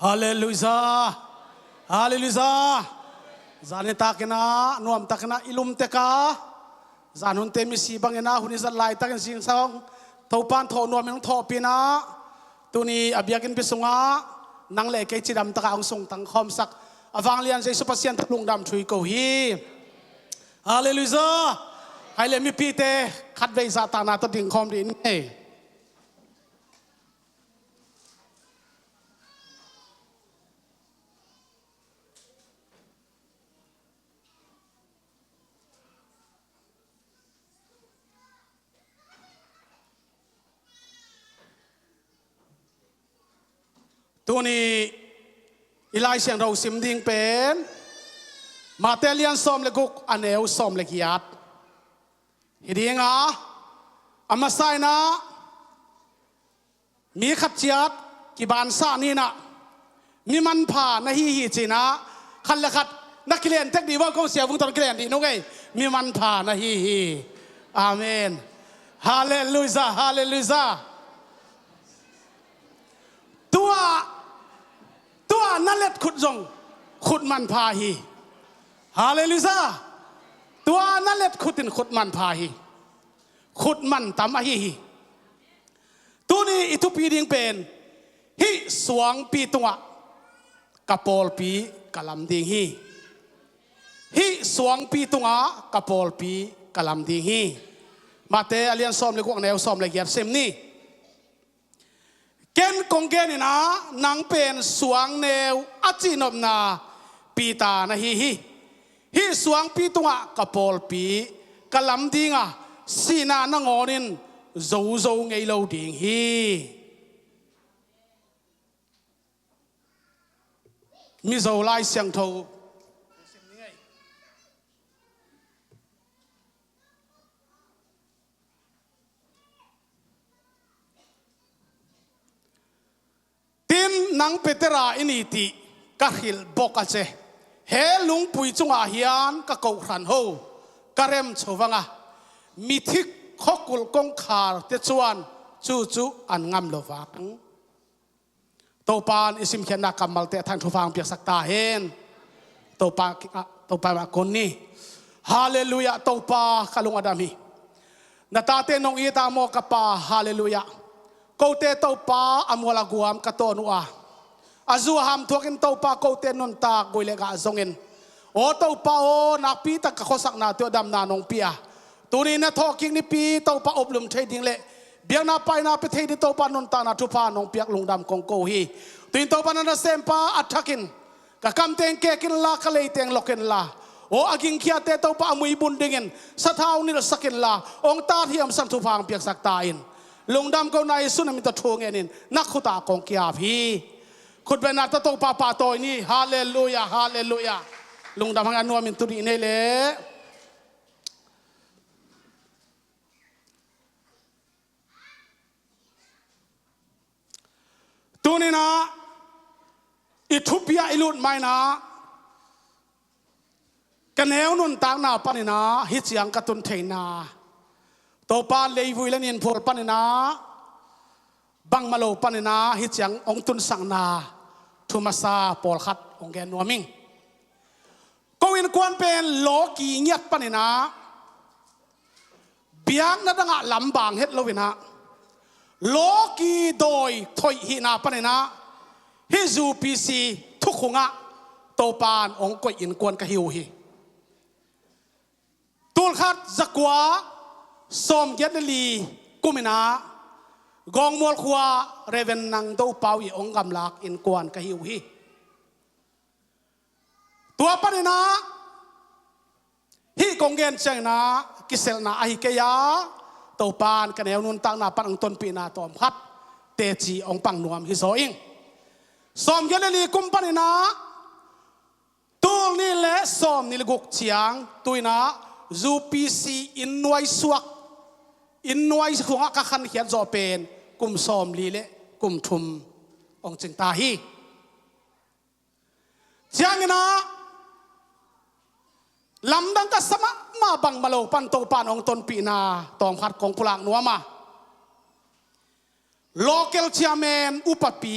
ฮาเลลูยาฮาเลลูยาจานตากนะนวมตากนะอิลุมเตกาจานหุนเตมิสีบังเนะหุนิสัตไลตักสิงสองทอปันทอนวมยังทอปีนะตัวนี้อภิยกินพิสุงะนังเล่เกจิดำตะกางส่งตังคอมสักอวังเลียนใจสุภาษิตลุงดำช่วยกูฮีฮาเลลูยาให้เลมิปีเตขัดเวซาตานาตดิ่งคอมดินเอตัวนี้อิไลเสียงเราซิมดิ้งเป็นมาเตเลียนซอมเลกุกอันเอวซอมเลกิยัดฮิดีงะอามาไซนะมีขัดเจียดกีบานซานี่นะมีมันผ่านะฮีจีนะขันละขัดนักเรียนเทคนิคว่าคงเสียวงตอนเรียนดีนุ้งไงมีมันผ่านะฮีอาเมนฮาเลลูยาฮาเลลูยาตัวนั่นเล็ดขุดจงขุดมันพาฮีฮาเลลูยาตัวนั่นเล็ดขุดขุดมันพาฮีขุดมันตามฮีตัวนี้อิทุปีดิงเป็นฮิสวงปีตัวกับปอลปีกับลำดิงฮิสวงปีตัวกับปอลปีกับลำดิงฮีมาเตอเลียนซอมเลยกวางแนวซอมเลยเกียรเซมนี่เกณฑ์กงเกณฑ์นะนังเป็นสวงแนวอจินบนาปีตานะฮิสวงปีตัวกับปอลปีกับลำดิงอ่ะสีนานังอนินโจไงเราดิ่งฮีมีโจไล่เสียงโทตินนังเปตราอินิติกะหิลบอกเจเฮลุงปุยจงอาเฮียนกะกรันโฮกะเรมชวังะมิทิกขกุลกงขาเตจวนจูอันงามโลฟังตัวปานอิสิมเขียนนักกำมัลเตทันทุฟังเปียกสักตาเห็นตัวปามาคนนี้ฮาเลลูยาตัวปาขลุงอดามีนาตาเตนงอีตามโมกปาฮาเลลูยากูเตตัวปาอมวลากุมกตนัวอาจูหามทวกินตัวปากูเตนนตากุยเลกาจงอินโอตัวปาโอนักปีตะกะขสักนาเตียวดำนานงเปียตัวนี้นะทอกิงนี่ปีตัวปาอบรมเทดิงเละเบียงนาไปนาไปเทดิตัวปานนตานาทุพานงเปียกลุงดำกงโกฮีตัวนี้ตัวปานาเซมปาอัฐกินกะคำเตงเกกินลากะเลยเตงลกินลาโออากิงเขียเตตัวปามุยบุญดิงินสะท้าวนิลสักินลาองตาเทียมสันทุพางเปียกสักตาอินลุงดำก็ในสุนัมิตะทวงเงินนักขุตากองเกียพีขุดเป็นนาตะโตปาปาโตนี่ฮาเลลูยาฮาเลลูยาลุงดำงานนัวมินตุรีเนเลตัวนี้นะอิทุปียอิลุดไม่นะกันแนวนุนต่างนาปนินะฮิตเสียงกระตุนเทนาตัวปานเลยวุยเลนินพอลปนินะบังมาโลปนินะฮิตเสียงองตุนสังนาทุมาซาปอลขัดองแกนัวมิงก็วินควรเป็นโลกีเงียบปนินะเบียงนัดงะลำบางเฮ็ดโลวินะโลกีโดยถอยหินาปนินะฮิจูปีซีทุกขงะตัวปานองก็อินกวนกะฮิวฮีตูลขัดจักวาสมเกียรติลีกุมินากองมวลขวาเรเวนนังตัวเปาอีองกำลักอินกวนกะฮิวฮีตัวปนินะฮีกงเกนเจงนะกิเซลนาอหิเกียตัวปานกันแนวนุนตังนาปังต้นปีนาตอมพัดเตจีองปังนวมฮิโซอิงสมเกียรติลีกุมปนินะตัวนี้แหละสมนิลกุกเชียงตัวนะจูปีซีอินนวยสวกอินนวยสวกกะขันเขียนจอเป็นกุมสมลีเละกุมทุมองจึงตาฮีเชียงนะลำดังกัสมะมาบังมาโลปันโตปานองตนปีนาตองพัดของพลางนัวมาโลเกลเชียเมนอุปปี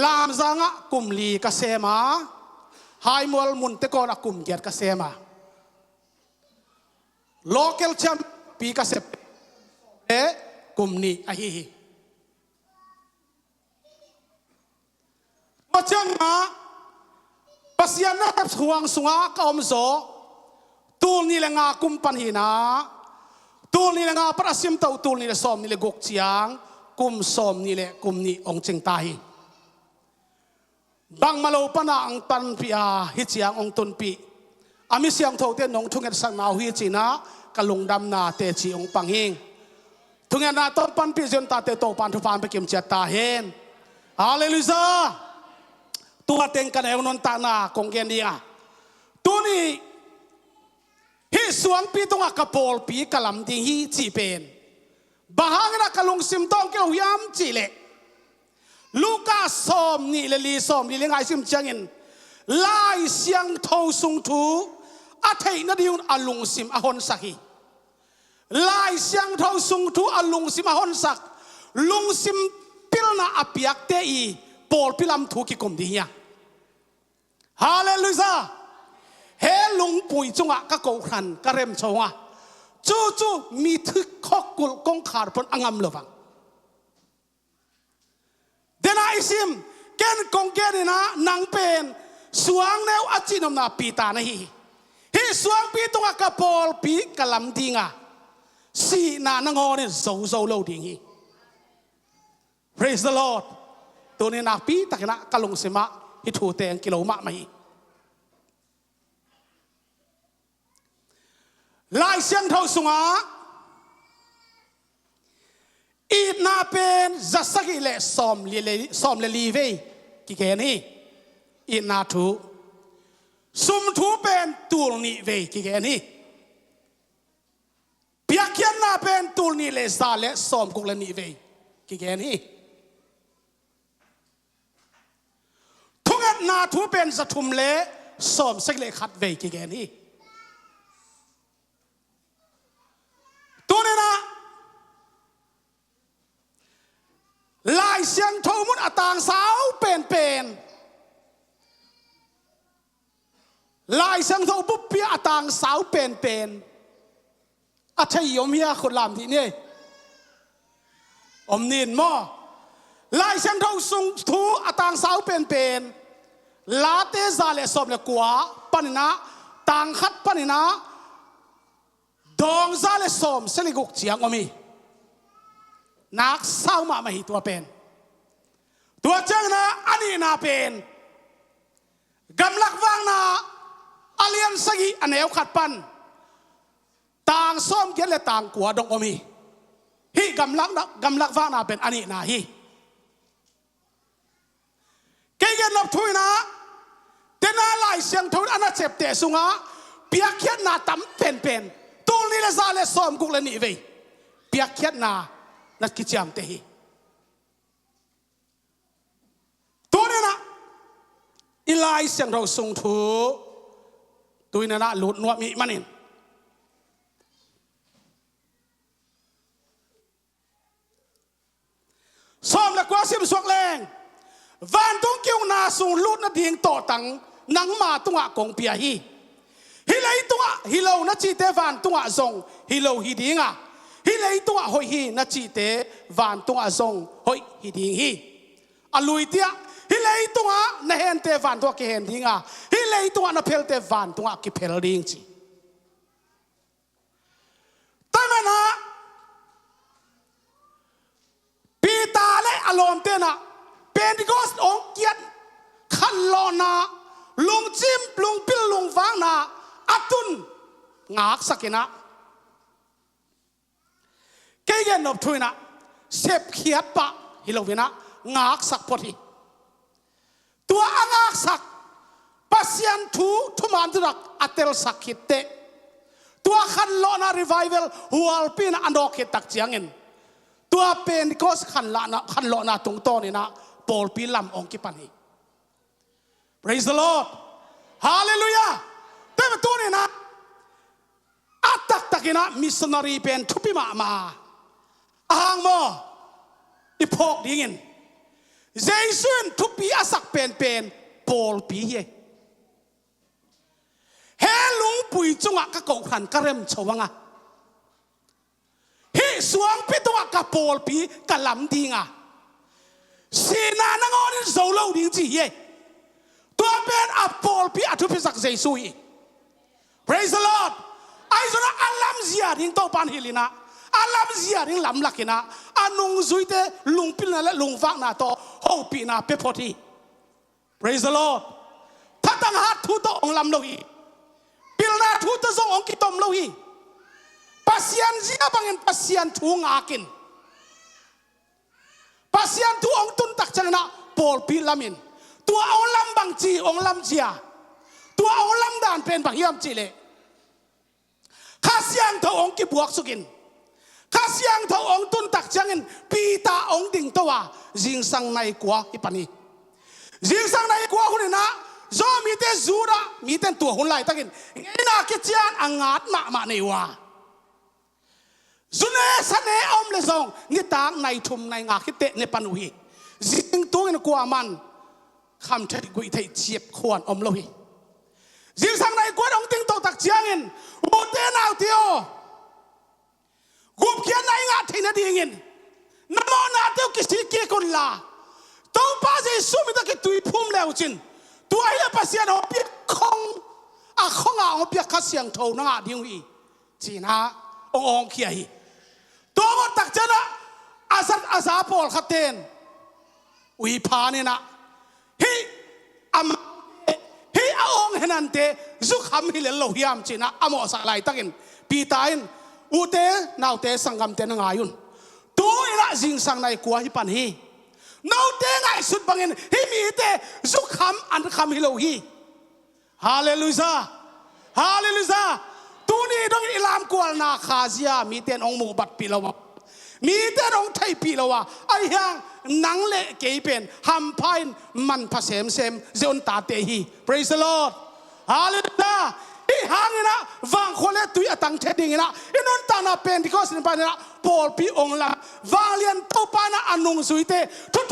ลามจางะกุมลีกเสมาไฮมอลมุนเตกอนกุมเกียรกเสมาโลเคลแชมปีกเสปกุมนี้อหิมาจังมาปัสยานะสวงสวงกอมโซตูนี่ละงากุมปันหินาตูนี่ละงาประสิมเต้าตูนี่ละสอมนี่ละกกเจียงกุมสอมนี่ละกุมนี่องเจงตายบางมาโลปนาอังตันปีอาฮิเจียงองตุนปีอามิเสียงโทเตนองทุงเงินสังนาฮิจีนะกะลุงดำนาเตจีองปังหิงทุงเงินนาต้นปันปีจนตาเตโตปันทุฟานไปเก็บเจตาเฮนฮาเลลูยาตัวเต็งกันเอวนนตานาคงเกนดีอ่ะตัวนี้ฮิสวงปีตรงกับปอลปีกะลำดิงฮิจีเป็นบางนักกะลุงซิมตองเกี่ยวยามจีเล่ลูกาสอมนี่เลลีสอมนี่เลงไอซิมจังอินลายเสียงทอสุงทูอาเทยนาดิอุนอลุงซิมอหอนสักฮีลายเสียงทอสุงทูอลุงซิมอหอนสักลุงซิมพิลนาอภิยักเตอีปอลพิลำทูกิคมดีเนียฮาเลลูยาเฮลุงปุยจงอะกะโกขันกะเร็มชงอะจู่มีทึกข้อกุลกงขาดพนอังมเลวังเดน่าอิซิมเกนกงเกนนะนางเป็นสวงแนวอจินอมนาปีตานะฮิสวงปีตรงกับปอลปีกะลำดิงะสีนานงอเนี่ยโซโลดิงฮี Praise the Lord ตัวนี้นาปีตะกนะกะลงเสมาฮิทูเตงกิโลมะมาฮีลายเสียงเท่าสงาอีดนาเป็นจัสกิเลสอมเลลีเวกิเกนี่อีดนาทูสุมทูเป็นตูลนีเวกิเกนี่เปียกยันนาเป็นตูลนีเลซาเลสอมกุลนีเวกิเกนี่ทุกอันนาทูเป็นสะทุมเลสอมสักเลขัดเวกิเกนี่ตัวนี้นะลายเสียงโทมุนอตางสาวเป็นลายเสียงโทบุปเปียอตางสาวเป็นอาชัยยมเฮียคนลำที่นี่อมนินมอลายเสียงโทสุงทูอตางสาวเป็นลาเตซาเลสอมเลกัวปนินะต่างขัดปนินะดองซาเลสอมเสลิกุกเจียงอมีนักเศร้ามาหิตัวเป็นตัวเจ้านะอันนี้นาเป็นกำลังวางนาอเลียนสกีอันเอวขัดปันต่างส้มเกล็ดต่างกัวดงอมีฮีกำลังวางนาเป็นอันนี้นาฮีเกี่ยนนับทุยนะเดน่าลายเสียงทุยอันนั้นเจ็บเตะสุงะเปียกเขียนนาตั้มเป็นตูนี่ละซาเลสอมกุลนี่เวเปียกเขียนนานักกิจกรรมเตหีตัวนี้นะอีไลเสียงเราส่งถูตัวนี้นะหลุดนัวมีมันเองซ้อมและกว่าสิบสวงแรงวันต้องเกี่ยวนาส่งลุดนาดิ่งต่อตังนังมาตัวกงเปียฮีฮิเลตัวฮิโลนัจีเตวันตัวซงฮิโลฮิดิ่งอ่ะฮิเลตัวหอยฮีนัจีเตวันตัวซงหอยฮิดิ่งฮีอลุยเตียฮิเลตัวนเฮนเตวันตัวเกเฮนดิ่งอ่ะฮิเลตัวนเพลเตวันตัวกิเพลดิ่งจีแต่มันนะปีตาเลอารมณ์เตนะเป็นก็องเกียรขันลอนาลุงจิมลุงปิลลุงฟังนาอัตุนงากสักนะเกี่ยนนบทุยนะเสพเขียดปะฮิโลวินะงากสักพอดีตัวงากสักปัสยันทุมันตุรักอัตเตลสักขิดเตตัวขันลอนารีไวเวลหัวลปีนะอันดอกเขตักเจียงเงินตัวเป็นก็ขันลอนาตรงโตนี่นะปอลปีลำองกิปันฮี Praise the Lord Hallelujah แต่ตัวนี้นะอัตตักนะมิสนารีเป็นทุบิมาอ่างโมอีพอกดิ้ง เจสุนทุปีอาศักเป็นปอลปีเฮลุงปุยจงอ่ะก็เกาขันกระเรมชวังอ่ะเฮสวงปิตัวกับปอลปีกับลำดิงอ่ะสีนานังอนิโซโลดิ้งจีตัวเป็นอัปปอลปีอัตุพิสักเจสุย Praise the Lord ไอ้ส่วนอัลลัมเซียดิ้งโตปันฮิลินะอัลลัมเซียดิ้งลำลักนะอันนุ่งซุยเตลุงปิลนาและลุงฟักนาโตโฮปีนาเปพอที Praise the Lord ถ้าตั้งหัดทุตองลำโลหีปิลนาทุตส่งองกิตอมโลหีปัสยันเสียบังเงินปัสยันทุงอากินปัสยันทุองตุนตักจังนะปอลปีลามินตัวองลำบังจีองลำเจียตัวองลำดานเป็นบักยามจีเลข้าเสียงเท่าองกิบวกสุกินข้าเสียงเท่าองตุนตักจังเงินปีตาองดิ่งตัวจิงสังในกัวอิปานีจิงสังในกัวหุ่นนะโจมีแต่จูระมีแต่ตัวหุ่นไหลตักินงี้น่าคิดจานอ่างงัดมาในว่าจุนเอสันเออมเลซองนิตางในทุ่มในงาคิดเตะในปนุฮีจิงตัวเงินกัวมันคำเทกุยเทเจียบขวานอมโลหิจิงสังในกัวองติงโตตักเจียงเงินอุเตนเอาเตียวกุบเขียนในงาที่นาดีเงินน้ำมันนาเตียวกิสิเกี่ยคนลาตัวป้าเจสุมิตะกิตุยพุ่มแล้วจินตัวไอ้เล่ปัสยานเอาเปียคงคงเอาเปียข้าเสียงโทนังอาดิ้งวีจีน่าองเขียฮีตัวมันตักเจนะอาซาปอลขัดเตนวิพานี่นะฮีฮีอาองเฮนันเตจุกคำฮิเลโลฮิยามจีน่าอโมสักไลตักินปีตาอินอุเตนาวเตสังกัมเตนังอายุนตัวอินะจิงสังในกัวฮิปันฮีนาวเตง่ายสุดบังอินฮิมีเตจุกคำอันคำฮิโลฮีฮาเลลูยาฮาเลลูยาตัวนี้ต้องอิลามกวลนาคาเซียมีเตนองมูบัดปีละวะมีเตนองไทยปีละวะไอ้ยังนังเละเกยเป็นฮัมพายมันผสมเซมเจนตาเตฮี Praise the Lord ฮาเลลูยาอีหางนะวางคนเล่ตุยตังเทดิงนะอินนตานาเป็นที่เขาสินปานะปอลปีองละวางเลียนโตปานะอันนงสุยเต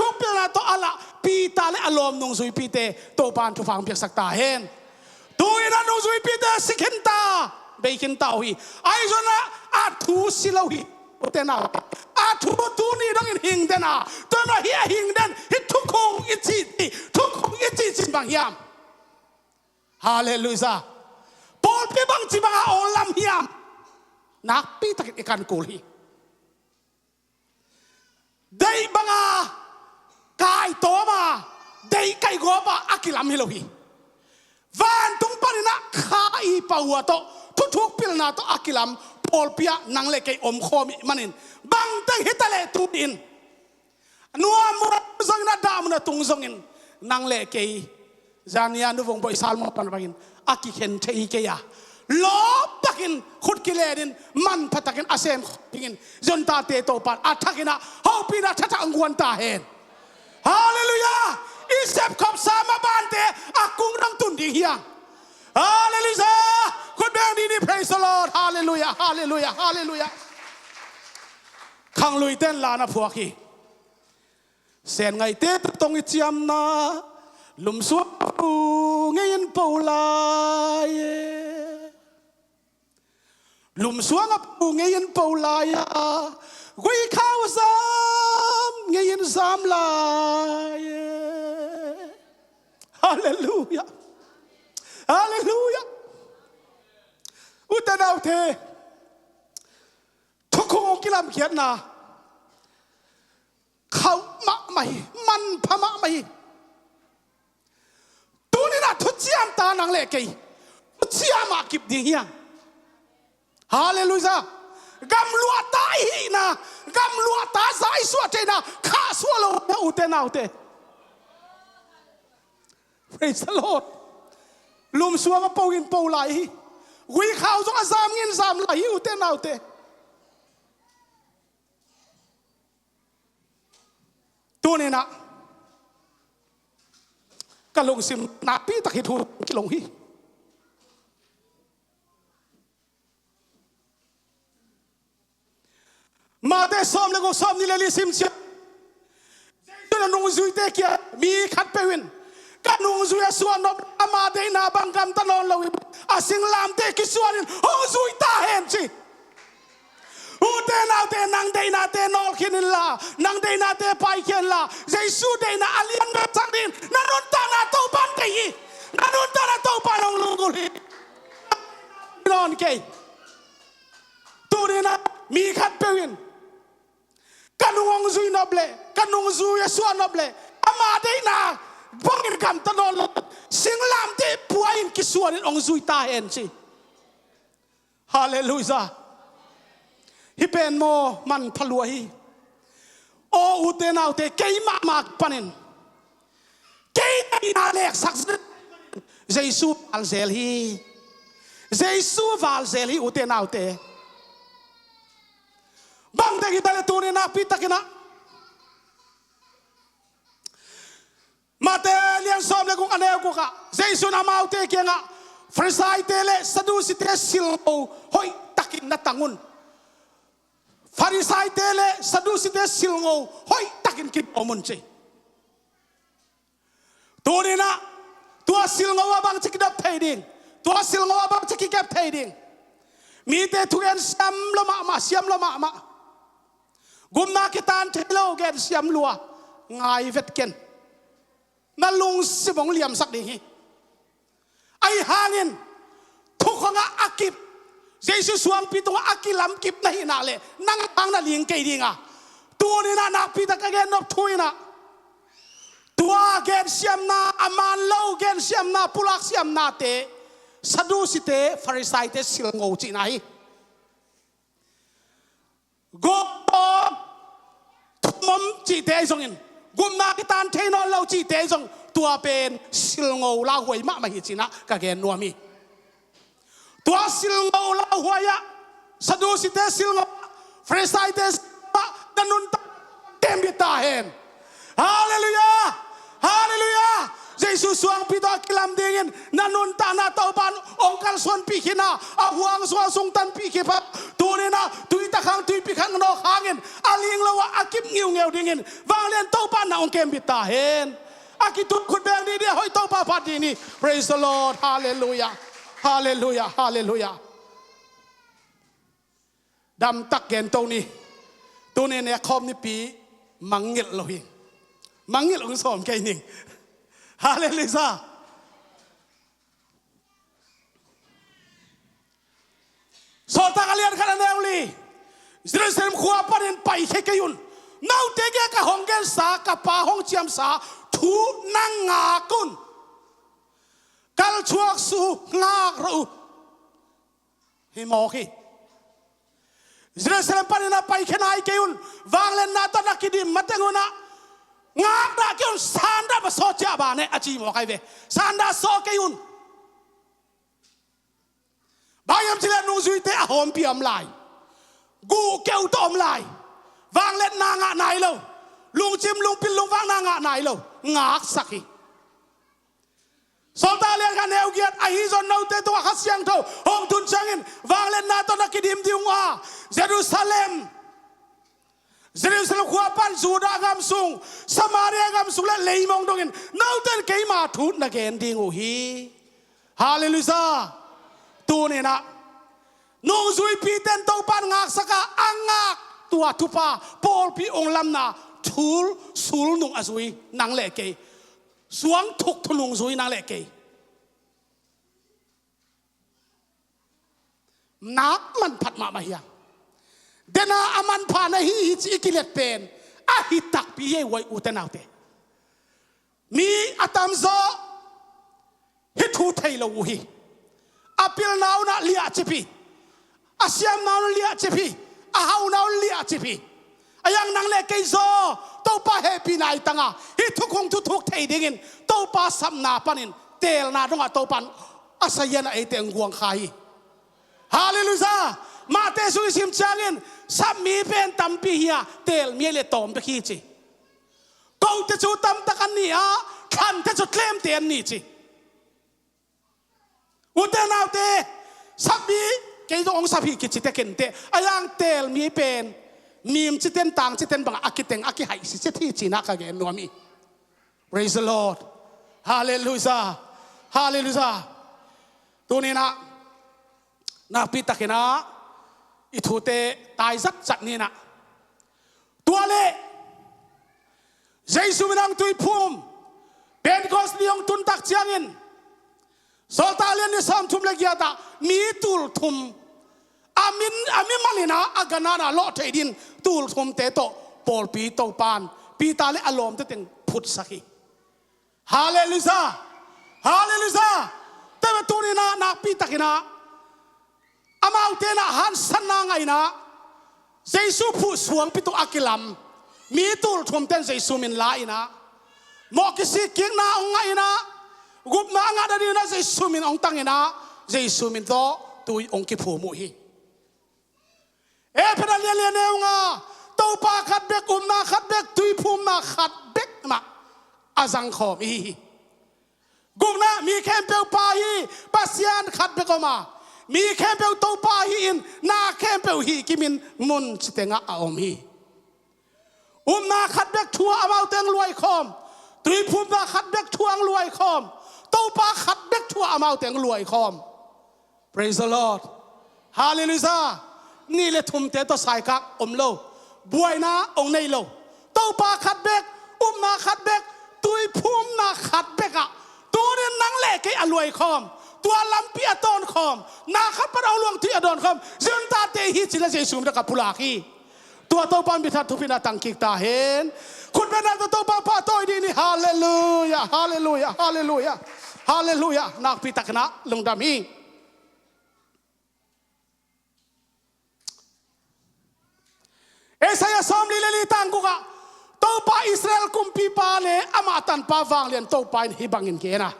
ทุกๆเปนะโตอะละปีตาเลอารมณ์นงสุยปีเตโตปานทุฟังเปียกสักตาเห็นตัวอินะนงสุยปีเตสิขินตาเบกินตาฮีไอ้จนะอาทูสิลาฮีโอเตนะอาทูตัวนี้ต้องหิงเดนะตัวนั้นเฮียหิงเดนฮิทุกคงอิจิทุกคงอิจิจินบางยามฮาเลลูยาปอลปีบังจิบังอาองลำเฮียมนักปีตักอิกันกูลีได้บังอากายโตมาได้ไก่กัวปะอากิลามฮิโลฮีวันตุงปานินะข้าอีปาวโตทุกๆพิลนาโตอากิลามปอลปีอะนังเล็กไออมโคมิมันินบังตังฮิตาเลตูดินนัวมุรซงนาดามุนาตุงซงอินนังเล็กไอจานียานุวงบอยซาลมปันบังอินอากิเข็นเทอีเกียลบตักินขุดกิเลดินมันพัตกินอาเซมกินจนตาเตโตปันอาทักินะฮาปีนะทัตอังวนตาเห็นฮาเลลูยาอิเซฟขอบสามาบานเตอากุงรังตุนดิเฮียฮาเลลูยาคุณแบงดีนี่ praise the Lord ฮาเลลูยาฮาเลลูยาฮาเลลูยาขังลุยเต้นลานะพวกฮีเสียนไงเตตรงอิจยมนาลุมสวงเงียนเปล่าลุมสวงกับเงียนเปล่ากุยข้าวซ้ำเงียนซ้ำลายฮาเลลูยาฮาเลลูยาอุตดาวเททุกคนกิลามเขียนนะเขามะไม่มันพมะไม่ตัวนี้นะทุกเจียมตานังเล็กทุกเจียมอากิบดีเฮียฮาเลลูยากำลัวตาอีนะกำลัวตาสายสวดเจนะข้าสวดเราอุเตนาอุเต Praise the Lord ลุมสวงกับปูกินปูไหลวิข่าวต้องอาสามเงินสามไหลอุเตนาอุเตตัวนี้นะก็ลงซิมนาปีตะคิดถูกกิลงฮีมาแต่ซ้อมแล้วก็ซ้อมนี่เลยซิมเชียจนนุ่ง zui te kia mi khat pewin kanung zui suan no ama de na bangkam tanon lo asing lam te kisuanin hong zui ta hen chi ute na te nang de na te nol kinin la nang de na te pai kien la jesu de na alian na changin nanon ta na to ban te yi nanon ta na to ban ong lungul hi non ke tu de na mi khat pewin kanung zui noble kanung zui suan noble ama de na bangin kam tanon sing lam te puain kisuanin ong zui ta hen chi hallelujah hi pen mo man phalua hi o ute nau te kei ma panin kei na lek sak jesu alzel hi jesu valzel hi ute nau te bang te kita tu ni na pita kina mate lian som le kung ane ko ka jesu na mau te kenga frisai te le sadusi te sil hoi takin na tangun Farisai tele sadusi te silngo hoi takin kin omun che torina tua silngo abang chikidap thading tua silngo abang chikikap thading mi te thugen siam loma ma gumna kitan thelo gen siam lua ngai vet ken na lung sibong liam sak ding hi ai hangin thukhanga akip Jesu Suangpi tung akilam kip na hinale nang ang na ling kay dinga tunin na nakpita kagen nop tuina tua gen siam na aman low gen siam na pulak siam na te sadusi te farisai te silngo chinai go mom chi te zongin gumna kitan theno lo chi te zong tua pen silngo la hoi ma hi china kagen nuami tua silngo la huaya sadusi te silngo farisai te kanun tembita hen hallelujah hallelujah Jesus Suangpi to Lamding nanun ta na taupan ongkal Suangpi kina ahuang suang tan pi ke pa tunina tuita khang tui pi khang no khangin aling lawa akip ngeu dingin wanglen taupan na ongkem bita hen akitut khut beng ni dia hoi taupa pati ni praise the Lord hallelujah hallelujah hallelujah dam tak gen to ni tune ne khom ni pi mangil lohi mangil ong som kai ning hallelujah so ta kalian kana neuli Jerusalem khua panin pai ke kayun nau te ge ka honggen sa ka pa hong chiam sa thu nang nga kun kal chuak su ngak ru hi mo ki Jerusalem panina pai khenai keun wanglen na ta nakidim matenguna ngak na keun sanda ba so cha ba ne achi mo kai ve sanda so keun bayam chile nu zui te a hom piam lai gu keu tom lai wanglen na nga nai lo lung chim lung pin lung wang na nga nai lo ngak sakhi Soltalian kan eugiat ahizon naute tu ahasyang tu hong tun changin wanglen nato nakidim diunga Jerusalem kuapan Juda gamsung Samaria gamsung la leimong dongin nauten keima thut na gen dingu hi hallelujah tu ne na nung zui piten topan ngak saka angak tua tupa Pawlpi ong lam na thul sul nung azui nang le ke suang thuk thulung zui nang le ke nak man phat ma hiya dena aman pha na hi chi kilet pen a hi tak pi ye wai utenaute mi atam zo hi thu thai lo hi apil naw na lia chipi asyam naw lia chipi a hau naw lia chipi ayang nang le ke zo to pa happy nai tanga hi thukong thu thuk thei dingin to pa sam na panin tel na donga to pan asayana ai teng guang khai hallelujah mate su sim changin sab mi pen tampi hiya tel mi le tom pe khi chi ko te chu tam takan ni a khan te chu tlem ten ni chi uten autte sabi ke dong sabi ki chi te ken te ayang tel mi pen nim chi ten tang chi ten bang akiteng aki hai si chi chi na ka gen no mi praise the Lord hallelujah hallelujah ตัวนี้นะนักพิทักษ์นะอิทุเตตายจัดนี่นะตัวเล่เยซูมินังตุยพุ่มเป็นกอสนิยงตุนตักเจียงินโซลตาเลียนนิสามทุมเลกียตามีตุลทุมอามิมาลินาอากานานาโลเทดินตุลทุมเตโตปอลปีโตปานปีตาเลอารมณ์เตติงพุทธสักฮาเลลูยาฮาเลลูยาแต่ว่าตัวนี้นะนักปีตักนะอามาอุเทนะฮันสันนางไงนะเยซูผู้สวงปิตุอากิลัมมีตุลทุมเต้นเยซูมินลายนะมอกิสิกิงนาองไงนะกุบนางาดดีนะเยซูมินองตังนะเยซูมินโตตุยองกิผู้มุฮีเพนันเลียนเนวงาตัวปาขัดเบกุมนาขัดเบกตุยพุ่มนาขัดเบกมาอาจังขอมีกุมนามีแคมเปลปาฮีปัสยานขัดเบกมามีแคมเปลตัวปาฮีอินนาแคมเปลฮีกิมินมุนสเตงะอาอมฮีนาขัดเบกทัวอามาเตงรวยคอมตุยพุ่มนาขัดเบกทัวงรวยคอมตัวปาขัดเบกทัวอามาเตงรวยคอม praise the Lord hallelujah นี่เลยทุ่มเตตัวสายกักโลบวยนะองในโลตัวปาขัดเบกนาขัดเบกตุยพุ่มนาขัดเบกอะตัวนี้นังเล่กี่อรวยคอมตัวลำปีอตอนคอมนาขับปะเอาลวงที่อดอนคอมจึงตาเตหิจิเลเจสุมระกับพุลาคีตัวตัวปันบิทัดทุพินาตังกิกตาเห็นคุณเป็นนักตัวปันป้าตัวดีนี่ฮาเลลูยาฮาเลลูยาฮาเลลูยาฮาเลลูยานักพิทักษ์นะลงดามีเอสายาสอมลีเลลีตังกุกะตัวป้าอิสราเอลคุมปีปาเลอามาตันป้าวางเลียนตัวป้าฮิบังอินเกนะ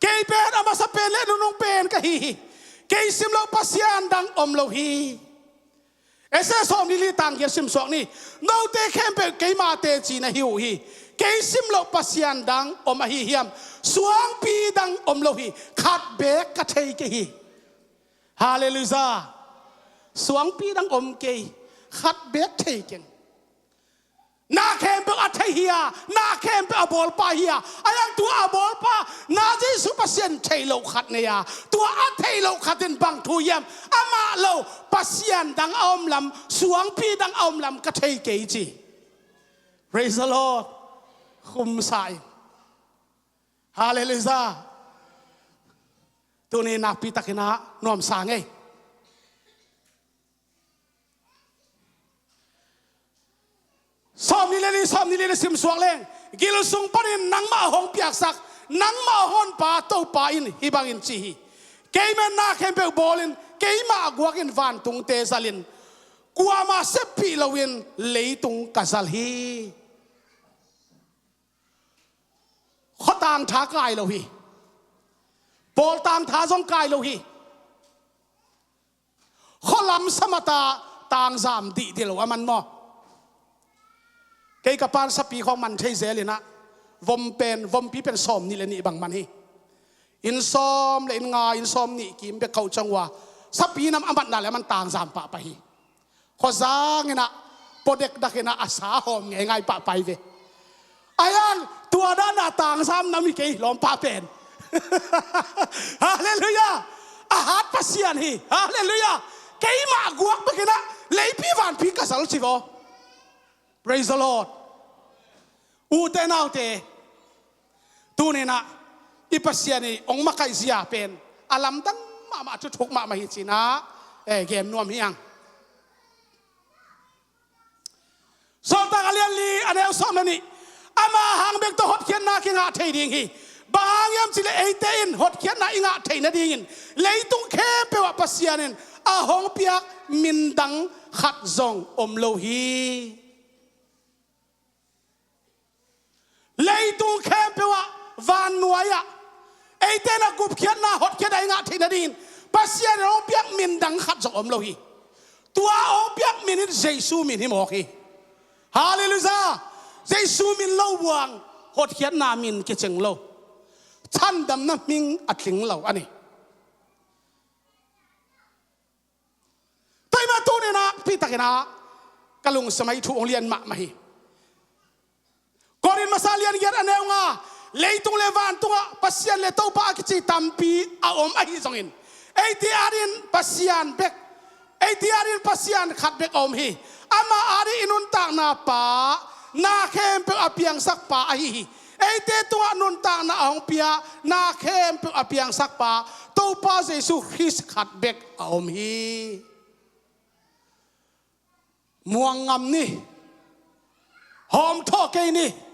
เกย์เป็นอามาสเปนเลนุนงเป็นกะฮีเกย์ซิมโลปัสยานดังอมโลฮีเอเซสอมลิลิตังเยซิมสอกนี่โนเตเข้มเปเกย์มาเตจีนะฮิวฮีเกย์ซิมโลปัสยานดังอมฮีเฮียมสวงปีดังอมโลฮีขัดเบกกะเทยเกฮีฮาเลลูยาสวงปีดังอมเกย์ขัดเบกเทยเกงนาเข้มเปอัตเฮียนาเข้มเปอบอลปาเฮียอายังตัวอบอลปานาเจสุปัสยันเทยโลขัดเนียตัวอัตเทยโลขัดเป็นบังทุยมอามาโลปัสยันดังอมลำสวงปีดังอมลำกะเทยเกจี praise the Lord คุมสายฮาเลลูยาตัวนี้นักพิทักษ์นะนอมสางไงซ้อมนี่เลยซิมสวงเล่งกิลสุงปนินนังมาหงเปียกสักนังมาหอนป่าโตป่าอินฮิบังอินจีเกย์แม่นาเข้มเปบอลินเกย์มากวกินวันตุงเตซาลินกัวมาเซปีลวินเลยตุงกัซาลฮีข้อต่างท้ากายเราฮีบอลต่างท้าจงกายเราฮีข้อลำสมตาต่างสามดีเดียวว่ามันมอเกย์กับปานสปีของมันใช่เจเลยนะวมปีเป็นซอมนี่เลยนี่บางมันฮีอินซอมเลยอินงาอินซอมนี่กิมเป็นเขาจังหวะสปีน้ำอมัดนั่นแหละมันต่างสามปะไปฮีขอจ้างเงนะโปรเด็กดักเงนะอาสาหอมไงปะไปเวอายังตัวด้านหน้าต่างซ้ำน้ำมีเกย์ล้อมปะเป็นฮาเลลูยาอาหารปัสยานฮีฮาเลลูยาเกย์มากวกไปกันนะเลยพี่วันพี่กษัตริย์สิโว praise the Lord อูเตนเอาเตตัวนี้นะอีปัสยานี่องมาไกเสียเป็นอาลัมตั้งมาจุดทุกมาหิจินะเกมนวมเฮียงสอนตากเลียนลีอันเดียวสอนนี่อามาหังเบกตัวหดเขียนนาคิงาเทดิ่งฮีบางยามสิเลเอเตนหดเขียนนาอิงาเทนดิ่งเลยตุงเคเปว่าปัสยานินอาหงเปียกมินดังขัดซองอมโลฮีเลยตุงเคเปว่าวานนัวยะเอเตนักุบเขียนนาหดเขียนนาอิงาเทนดิ่งปัสยานินองเปียกมินดังขัดซองอมโลฮีตัวองเปียกมินเจซูมินฮิโมฮีฮาเลลูยาเจซูมินเล่าวังหดเขียนนามินเกจิงเล่าท่านดำน้ำมิงอัดลิงเล่าอันนี้แต่มาตัวนี้นะพี่ตะกินะกะลุงสมัยถูกเรียนมาฮีก่อนมา pasalian ger aneunga leitung levan tunga pasian le to pa kichi tampi a om a hi zongin ei ti arin pasian bek ei ti arin pasian khat bek om hi ama ari inun tak na pa na khem pe apiang sak pa a hi ei te tunga nun tak na ong pia na khem pe apiang sak pa to pa jesu christ khat bek a om hi muang ngam ni hom tho ke ni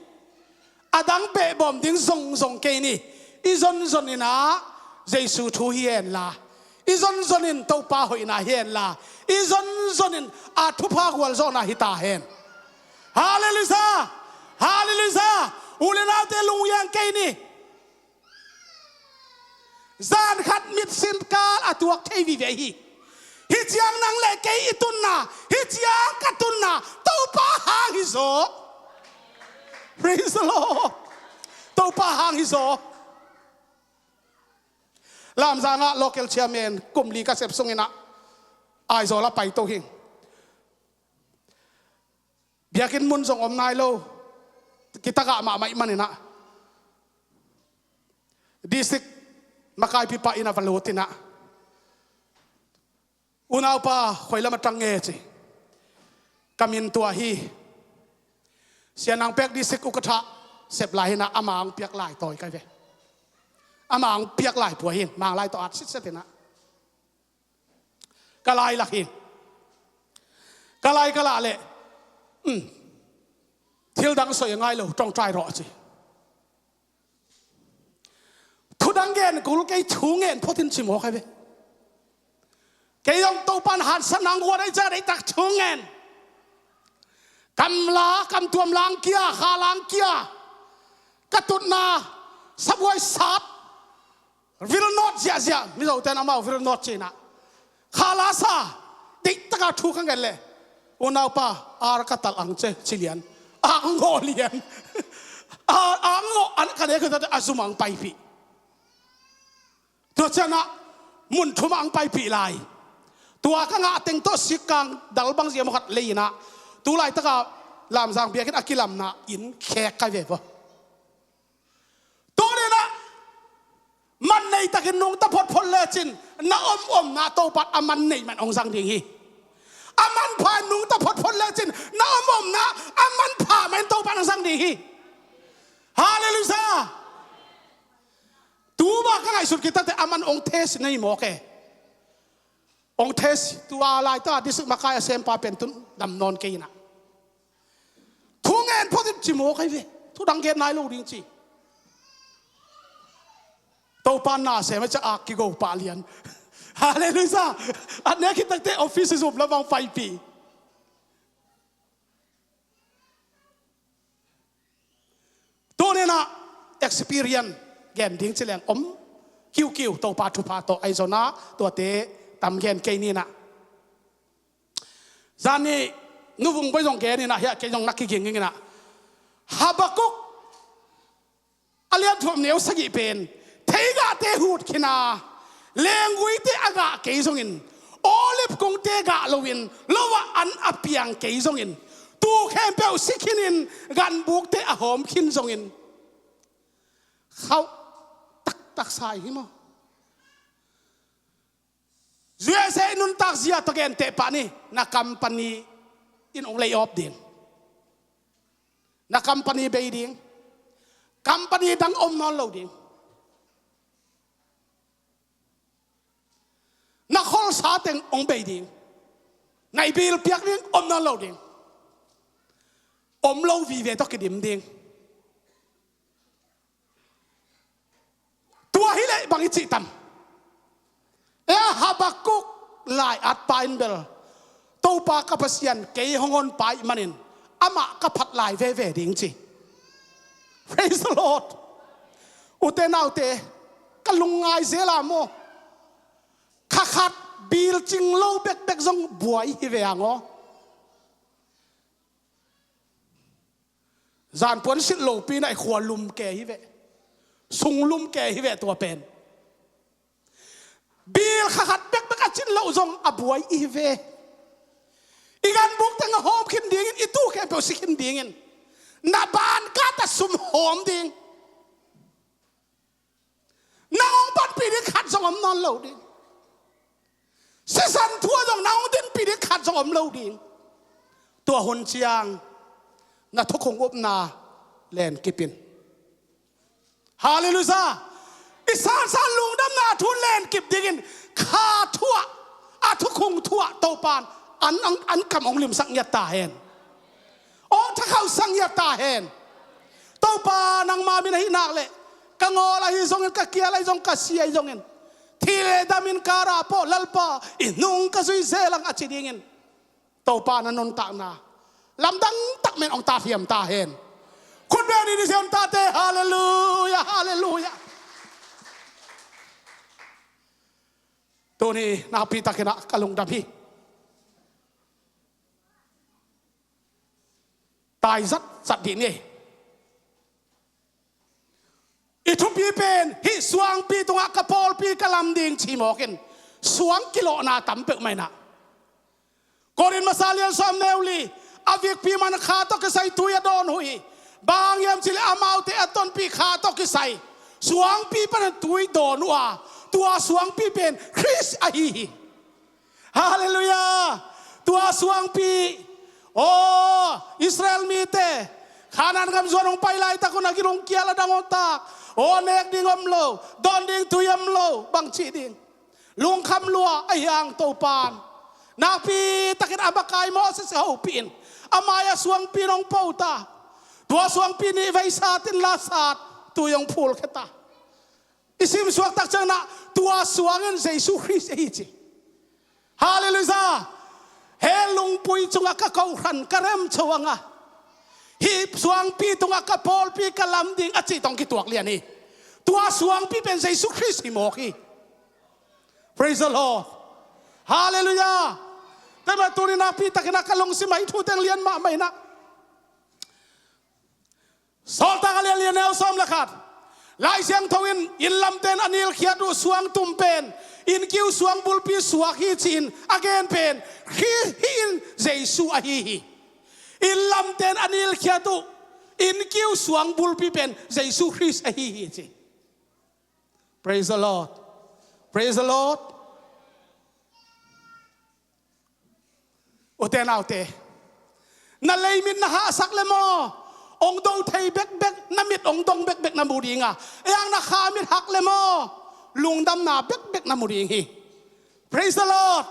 adang pe bom ding zong ke ni izon ina jesu thu hien la izon in to pa hoi na hien la izon in a thu pa gwal zo na hita hen hallelujah hallelujah ulena te lung yang ke ni zan khat mit sin kal atuak thei vi ve hi hi chiang nang le ke itun na hi chiang katun na to pa hang hi zo praise the Lord to pa hang hi zo lam zanga local chairman kum li ka sep sungina ai zo la pai to hing biakin mun zong om nai lo kita ka ma mai manina district makai pipa ina valutina unaw pa khoila matang nge chi kamin tua hi sianang pek district ukatha sep lai na amang piak lai toy kai ve amang piak lai pu hin mang lai to at sit setina kalai la hin kalai kala le thil dang soi ngai lo tong trai ro chi thu dang gen kul kai thu ngen photin chimo kai ve cái ông tàu pan hạt sanh ngang qua đây ra đây tak chung en cầm tuam lang kia kha lang kia katut na sabwai sat will not zia mi zo ten amau will not china khala sa dik taka thu khang gen le unau pa ar katal ang che chilian ang ngo lian ang ngo an ka de ka azumang pai pi to chana mun thumang pai pi lai tua ka nga teng to sikang dalbang sia mokat leina tu lai taka lam sang bia ket akilam na in khek ka ve bo to ne na man nei takin nong ta phot phol le chin na om na to pat aman nei man ong sang ding hi aman pha nong ta phot phol le chin na om na aman pha man to pat ong sang ding hi hallelujah tu ba ka ngai sut kita te aman ong thes nei mo ke ông test tua lại ta đi sự makai xem pa pen tun đam non cây na thu ngàn phốt chỉ mua cái gì thu đăng kết nai lâu đi chi tàu pan na xem cho ác kí go pa liền hallelujah anh này khi tắc te office giúp là vang phai pi tôi nên là experience gen ding chỉ là kiu tàu pa thu pa tàu ai zo na tua te tam gen ke ni na zani nuvung bai jong ke ni na ya ke jong nak ki ging ngi na habakuk alian thom neu sagi pen theiga te hut khina lengui te aga ke jong in olip kong te ga lowin lowa an apiang ke jong in tu khem pe sikinin gan buk te a hom khin jong in khau tak sai hi mo Zue se nun tak zia to gen te pa ni na company in ong lay off ding na company bay ding company dang om non lo ding na khol sa teng ong bay ding nai bil piak ding om non lo ding om lo vi ve to ke dim ding tua hi le bang chi tam habakuk lai at pain bel to pa kapasian ke hongon pai manin ama kapat lai ve ding chi praise the Lord ute naute kalungai zela mo khakhat bil ching lo bek zong buai hi ve ango zan pon sit lo pi nai khwalum ke hi ve sunglum ke hi ve to pen bil khakat bek chin lo zong abuai ive igan buk tang hom khin ding itu ke pe sikin ding นาบานกาตะสุมหอมดิงนางองปัดปีนี้ขัดสงมนอนเหล่าดิงเสสันทั่วตรงนางองดินปีนี้ขัดสงมเหล่าดิงตัวหนเชียงนาทุกคงอุบนาแลนกิปินฮาเลลูยาอิสานสานลุงดำนาทุนแลนกิบดิงข้าทั่วอาทุกคงทั่วโตปานอันกำองลิมสังยตาเห็นโอ้ถ้าเขาสังยตาเห็นโตปานังมาบินหินักเลยกังโอลาฮิซงเงินกักเกียลาฮิซงกัสเซียฮิซงเงินทีเลดามินการาโปลัลปาอินุงกัสุยเซลังอาชิดิงินโตปานันนตักนาลำดังตักเมนองตาเทียมตาเห็นคุณแม่นี่ดิเซนตาเตฮาเลลูยาฮาเลลูยาตัวนี้นาปีตะกินะกะลุงดำพี่ตายสัตว์ดินนี่อิทุปีเป็นฮิสวงปีตรงกระพอลปีกะลำดิงชีหมอกินสวงกิโลนาตั้มเปิกไม่นะกอรินมาซาเลียนซอมเนวลีอาวิกปีมันขาตอกใส่ตุยโดนหุยบางยามสิเลอามาวเตอต้นปีขาตอกใส่สวงปีเป็นตุยโดนว่ะตัวสวงปีเป็นคริสอะฮีฮาเลลูยาตัวสวงปีโอ้อิสราเอลมีเตขานันคำส่วนของไปไล่ตะคนนักกิลงเกียร์ละดังอตากโอ้เนกดิ่งอมโลดอนดิ่งตุยอมโลบังชีดิ่งลุงคำลัวไอยังโตปานนาปีตะกินอับกายมอสเสาปีนอามายสวงปีน้องเป้าตาตัวสวงปีนี้ไว้ซาตินลาซาดตัวยองพูลแค่ตาอิสิมสวงตักจังนะตัวสวงเงินเยซูคริสต์เอจิฮาเลลูยาเฮลุงปุยจงกะเขาขันกระเรมชวงะฮีบสวงปีตงกะพอลปีกะลำดิงอจิตองกิตัวเลียนี่ตัวสวงปีเป็นเยซูคริสต์ฮิโมกี praise the Lord ฮาเลลูยาแต่มาตัวนี้นาปีตะกินักกะลงสิมาอิทุเตงเลียนมาไม่นะสอลตากะเลียนเนลซอมละขัดลายเสียงทวินอินลำเตนอนิลเขียดูสวงตุ่มเป็นอินคิวสวงบุลปีสวงฮีจินอเกนเป็นฮีอินเยซูอะฮีอินลำเตนอนิลเขียดูอินคิวสวงบุลปีเป็นเยซูคริสต์อะฮีจิ praise the Lord praise the Lord โอเตนเอาเตนั่นเลยมินนะฮะสักเลมอองดงไทยเบกเบกน้ำมิดองดงเบกเบกน้ำมูดิงอ่ะยังนักขามิดหักเลมอลุงดำนาเบกเบกน้ำมูดิงฮี praise the Lord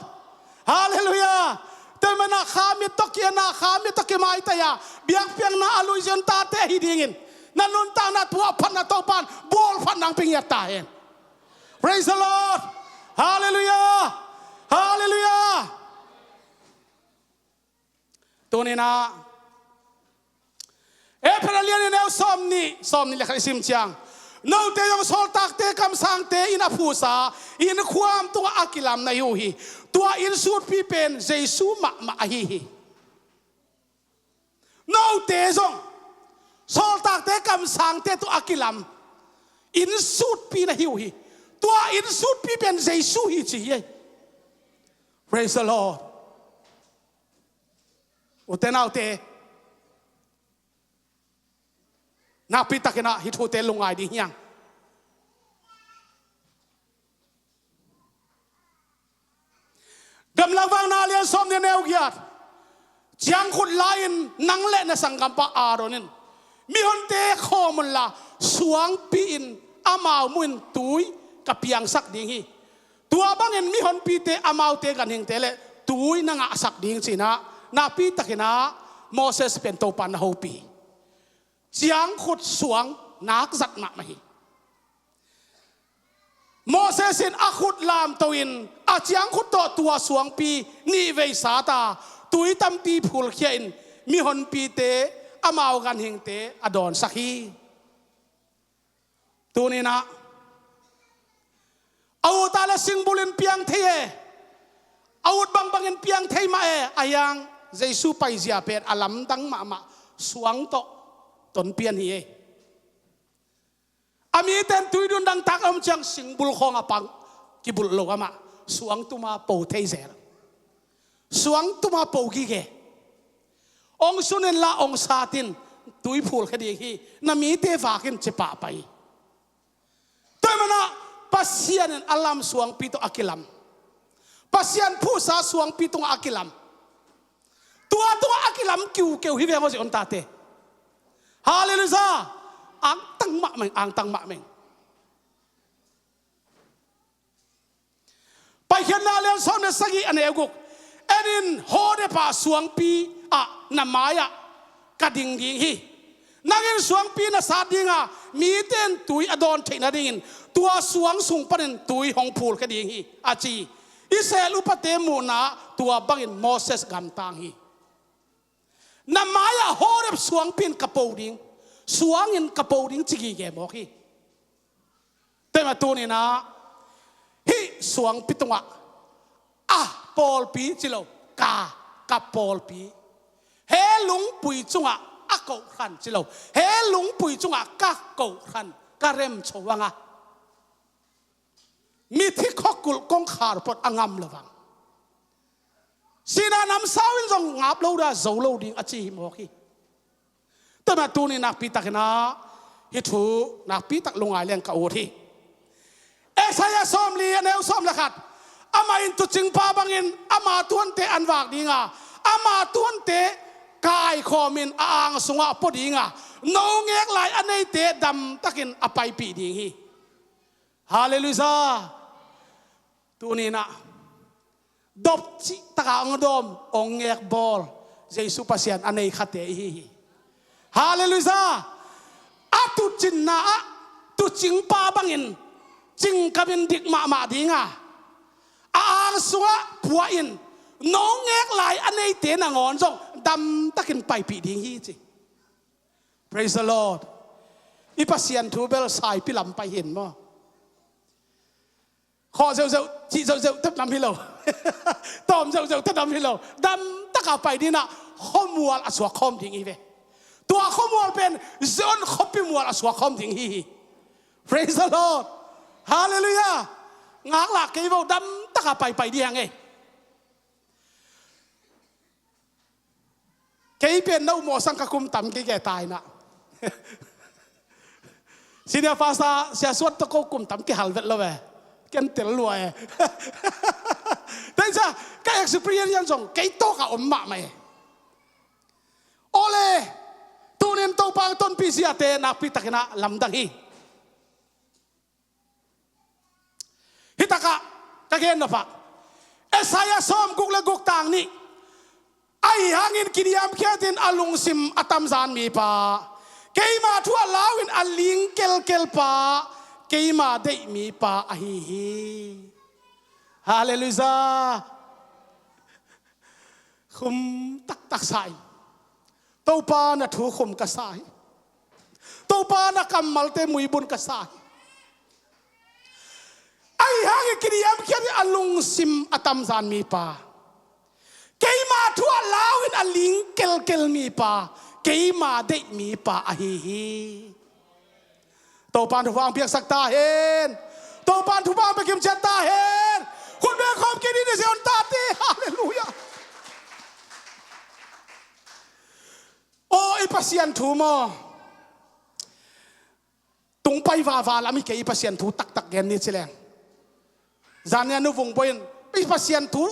hallelujah แต่มันนักขามิดตะเกียนักขามิดตะเกียไม้ตายาเบียงเพียงน่าอลุยจนตาเตะฮีดิงินนั่นนุนตาหน้าตัวพันหน้าตัวปานบอลพันนังปิงยาตาย praise the Lord hallelujah hallelujah ตัวนี้นะเอพระเลียนแนวซ้อมนี่เลยค่ะซิมจังโน้ตเตยองโซลตักเตคำสั่งเตอินาพูซาอินความตัวอากิลามนายฮีตัวอินสูตรพี่เป็นเยซูมาฮีโน้ตเตยองโซลตักเตคำสั่งเตตัวอากิลามอินสูตรพี่นะฮีตัวอินสูตรพี่เป็นเยซูฮีจีเย่ praise the Lord อุเตนาอุเตนักพิทักษ์นะฮิตโฮเทลลงไงดียังกำลังฟังนาเลียนสมเนเนวกียร์จังขุดลายนังเล่นสังกัมปะอารอนินมีคนเตะข้อมันละสวงปีนอามาวมุนตุยกับเพียงสักดิ่งฮีตัวบางเงินมีคนปีเตะอามาวเตะกันหิงเตะเลยตุยนังสักดิ่งสินะนักพิทักษ์นะโมเสสเป็นตัวปันฮาวปีเสียงขุดสวงนักจัดมาไม่โมเสสินอาขุดลามตวินอาเสียงขุดตัวสวงปีนี่เวสาตาตุยตั้มปีพูลเขียนมีหนปีเตอามาวกันหิงเตอดอนสักฮีตัวนี้นะเอาตาละสิงบุลินเปียงเทเอาบางเงินเปียงเทมาอายังเยซูไปเสียเป็ดอลัมดังมาสวงโตตนเปียนฮีอามีเต็นตุยดุนดังตักอมจังสิงบุลคองอปังกิบุลโลกามาสวงตุมาปูเทเซลสวงตุมาปูกิเกองสุนินละองซาติน ตุยพูลคดีฮีนามีเตวากินเจปะไปตัวมันนะปัสยานันอัลลัมสวงปีตอากิลัมปัสยานผู้สาสวงปีตอากิลัมตัวอากิลัมคิวฮิเวงโอสิอนตาเตฮาเลลูยาอังตังมะเมงอังตังมะเมงไปเขียนนาเลียนสอนในสกีอันเอกุกเอ็นินโฮเดปาสวงปีนามายะกระดิ่งดิ่งฮีนักเรียนสวงปีน่ะสาดิ่งมีเต้นตุยอดอนเทนดิ่งตัวสวงสุงปนินตุยหงพูลกระดิ่งฮีอาจีอิสราเอลอุปเตมูนาตัวบังอินโมเสสกำตังฮีนามายะโฮเดปสวงปีนกระโปดิ่งสวงอินกระโปดิ่งจิกีเกบอกฮีแต่มาตัวนี้นะฮีสวงปิตงะปอลปีจิโลกับปอลปีเฮลุงปุยจุงอะเกาขันจิโลเฮลุงปุยจุงอะกะเกาขันกะเร็มชวังมีที่ข้อกุลกงขาร์ปดอ่างำระวังสีนานำสาวินจงงับเราได้โจเราดิ่งอจิมอกีแต่มาตัวนี้นักปีตักนะฮิทูนักปีตักลงไอเลี้ยงกะโอทีเอสายาซ้อมลีเนวซ้อมละขัดอามาอินตุจิงปาบังอินอามาตวนเตอันวากดิ่งอามาตวนเตกายคอมินอ่างสงะปดิ่งโนเงกไหลอันในเตดำตะกินอภัยปีดิ่งฮีฮาเลลูยาตัวนี้นะดบจิตะกางดมองเงกบอลเจสุปัสยันอันในขัดเตฮีฮาเลลูยาตุจินนะตุจิงปาบังอินจิงกับอินดิกมาดิ่งอ่างสงะผัวอินน้องเอกไหลอันในเตนงอนจงดำตะกินไปปีดิ่งฮีจิ Praise the Lord อีปัสยันทูเบลสายพิลำไปเห็นมั้งขอเจ้าจีเจ้าทับน้ำพิโลตอมเจ้าทับน้ำพิโลดำตะกาไปดีนะข้อมัวอสวะคอมดิ่งฮีเวตัวข้อมัวเป็นจนข้อพิมัวอสวะคอมดิ่งฮี Praise the Lord Hallelujahงากหลักเกี่ยวดำตะกาไปดียังไงเกี่ยวเป็นน้าหมอสังกคุมต่ำเกี่ยวตายนะสิเดียฟ้าซาเสียส่วนตะโกกุมต่ำเกี่ยวหัลเวทละเว้กันเตลรวยแต่จ้าแกเอ็กซ์เพรียนยังส่งเกี่ยวโตกับอมมะไหมโอเล่ตูนินโตปังต้นปีเสียเตนักพิทักษ์นะลำดังฮีฮิตากะตะเกียนนะปะเอสายาซ้อมกุกและกุกต่างนี่ไอหางอินกินยามเขียดินอลุงซิมอัตมซานมีปะเกี่ยมาทั่วลาวินอลิงเกลปะเกี่ยมาได้มีปะอหิฮีฮาเลลูยาคุมตักใส่ตัวปานะถูคุมกระสายตัวปานะกำมัลเตมุยบุญกระสายไอ้หางกิริยามเขียนอลุงซิมอัตมซานมีปาเกี่ยมาทั่วลาวินอลิงเกลมีปาเกี่ยมาได้มีปาอหิฮีตัวปานทุบางเพียงสักตาเห็นตัวปานทุบางไปกิมเจตาเห็นคุณแม่ขอบกินนี่เสียงตาตีฮาเลลูยาโอ้ยปัสยันทูมอตรงไปวาลามิเกี่ยปัสยันทูตักเกนนี่เสียงจานเนี่ยนุวงบอยน์ไอ้ปัสยันทู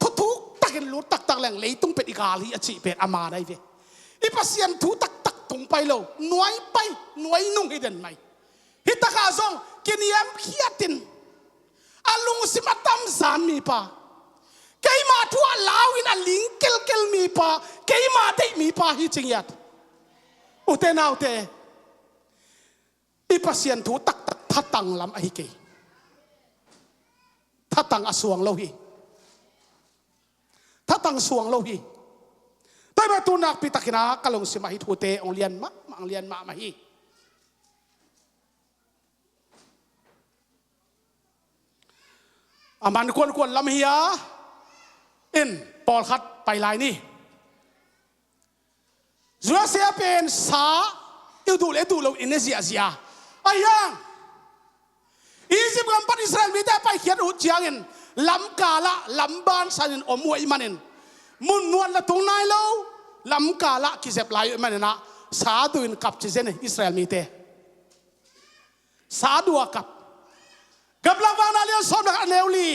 ทุกตักเห็นรู้ตักแหล่งเลยต้องเป็นอีกาลีอจิเป็นอามาได้เว้ไอ้ปัสยันทูตักตรงไปโลหน่วยไปหน่วยนุ่งให้เด่นไหมฮิตากาซงกินยามเขียดินอาลุงสิมาตั้มสามมีปะเกี่ยมาทั่วลาวินอลิงเกลมีปะเกี่ยมาได้มีปะฮิจิงยัดอุเตนาอุเตไอ้ปัสยันทูตักทัดตังลำไอ้เกถ้าตังอสวงโลหิถ้าตังสวงโลหิแต่มาตุนักปิตากินากลงสิมาฮิทูเตองเลียนมังเลียนมาฮิอามันควรลำเฮียอินปอลคัดไปลายนี่รัสเซียเป็นสาอิดูเราอินเดียไอ้ยังอียิปต์กับอิสราเอลมีแต่ไปเขียนอุจจารินลำกาละลำบานสันอมวยมันมุนนวลละตรงไหนเล่าลำกาละกิเซบลายมันนะ สาดุนกับจิเจนอิสราเอลมีเตสาดัวกับลังวางนาเลียนสมนักเลวลี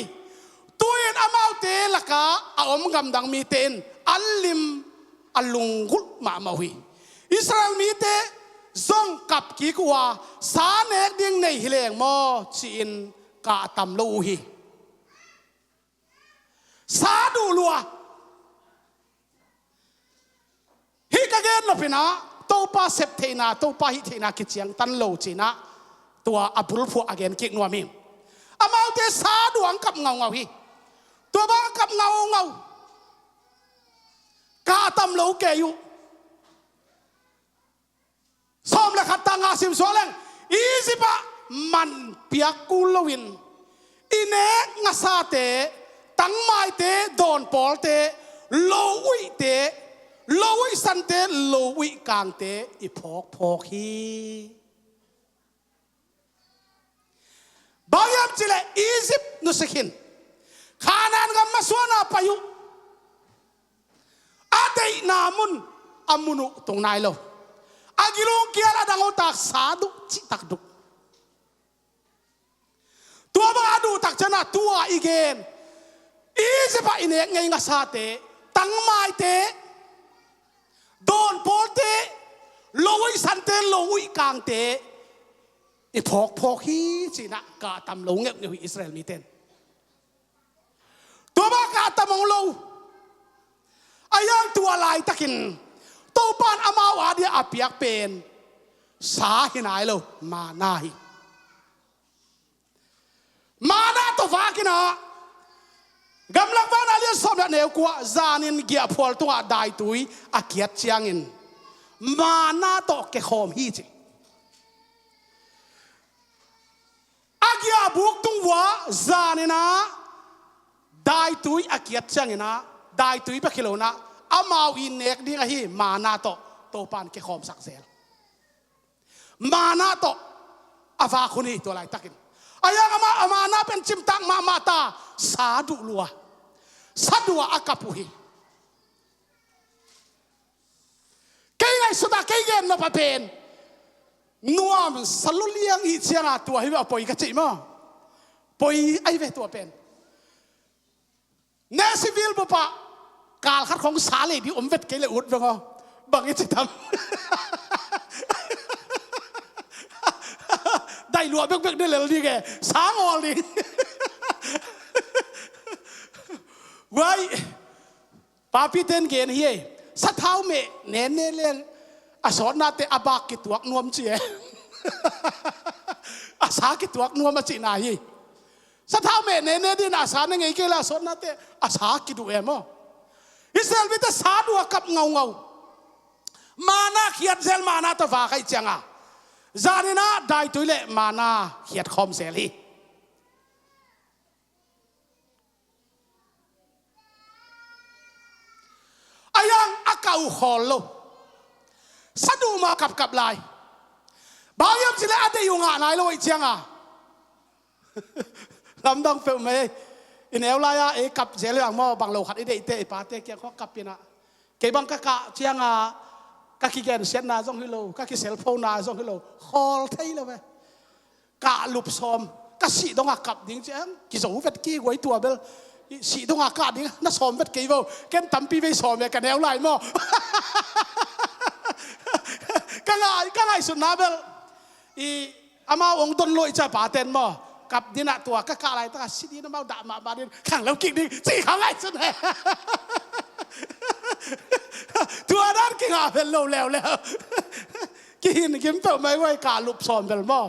ตัวเองอามาเตลักะอาอมกำดังมีเตนอัลลิมอัลลุงกุลมามาวีอิสราเอลมีเตซงกับกีกัวสาเนกดิ้งในฮิเลงมอจีนกาตัมลูฮีสาดูลัวฮิกาเกนลพินะตัวป้าเซปเทนาตัวป้าฮิเทนากิจยังตันโลจีนะตัวอับุลฟัวอเกนกิกนัวมิมอามาเตสาดวงกับเงาฮีตัวบ้ากับเงากาตัมโลเกยุสมเลขัดตังอาซิมสวเลงอีสิปะมันเปียกุลวินอินเนงาซาเตตั้งไม้เตโดนปอลเตโลวิเตโลวิสันเตโลวิกางเตอีพอกฮีบางอย่างจิเลอียิปต์นุสกินขานันกับมาสวนาพายุอาเดยนามุนอามุนุตรงไหนโลอากิลงเกียร์ดังโอตักสาดุจิตักดุตัวบางอาดูตักชนะตัวอีเกนอีสิบะอินเอกไงงาซาเตตั้งไม้เตโดนโพเตโลวิสันเตโลวิกางเตอีพอกฮีจีนะกาตำโลงเงียบในอิสราเอลมีเตนตัวบางกาตำมองโลอายังตัวลายตะกินตัวปานอามาวาเดียอาเปียกเป็นสาหินายโลมานาฮิมานาตัวฟ้ากินะกำลังว่านาเลียนสมเนวกัวจานินเกียพอลตัวได้ตุยอาเกียดเชียงินมานาโตเกขอมฮีจิอาเกียบุกตุงว่าจานินะได้ตุยอาเกียดเชียงินะได้ตุยไปกิโลนะอามาวินเนกดีกันฮีมานาโตโตปานเกขอมสักเซลมานาโตอาฟาคุนีตัวไรตักินอายังอามานาเป็นจิมตังมาตาสาดุลัวสาดัวอากับปุฮีเกี่ยงไงสุดาเกี่ยงนับเป็นนัวมันสลุเลียงอีเชียงตัวให้ว่าปอยกระจิมั้งปอยไอเวตัวเป็นเนสิวิลบุปะการขัดของสาลีที่อมเวทเกลืออุดบ้างอ่ะบางอย่างจะทำได้หลวงเบิกได้เลยนี่แกสางออกดิไว้ป้าพี่เต้นเกณฑ์เฮียสัทธาเมเน้นเลี้ยงอาสอนนาเตอาบากกิตัวกนวมเจียอาสากิตัวกนวมมาจีนายสัทธาเมเน้นดินอาสาในไงเกล้าสอนนาเตอาสากิตัวเอ็มอิสราเอลมีแต่สาดัวกับเงามานาเขียดเซลมานาตะฟ้าใครจังอ่ะจานินะได้ตัวเล่มานาเขียดคอมเซลีอายังอากาศขอลโลสะดูมากับลายบางอย่างสิเลอเดยุงอ่ะนายโลอีเชียงอ่ะลำดังเฟลเมย์อินเอลลายะกับเจริญมอบางโลขัดอิเดอิเตอิปาเตเกี่ยวกับปีน่ะเกี่ยบังกะกะเชียงอ่ะกักกิเกนเสียนาจงฮิโลกักกิเซลโฟนาจงฮิโลคอลไทยเลยไหมกะลุบซอมกัสีดงอากับดิ้งเจ้ากิจหูเวทกี้ไว้ตัวเบลสีดงอากาศดิ้งน่าซอมเวทกี้เบลเก่งตั้มปีไปซอมเนี่ยกันแนวไหลมั้งก็ไงสุดนะเบลอีอามาองต้นลอยจะป่าเต็นมั้งกับดินะตัวก็กะอะไรตั้งแต่สิดีน้ำเมาด่ามาบาดินขังแล้วกิ่งดิ้งสี่ขังไงสุดเลยตัวนั้นกินอาเป็นโลแล้วกินเปล่าไม่ไหวกาลุบซอมเป็นหม้อ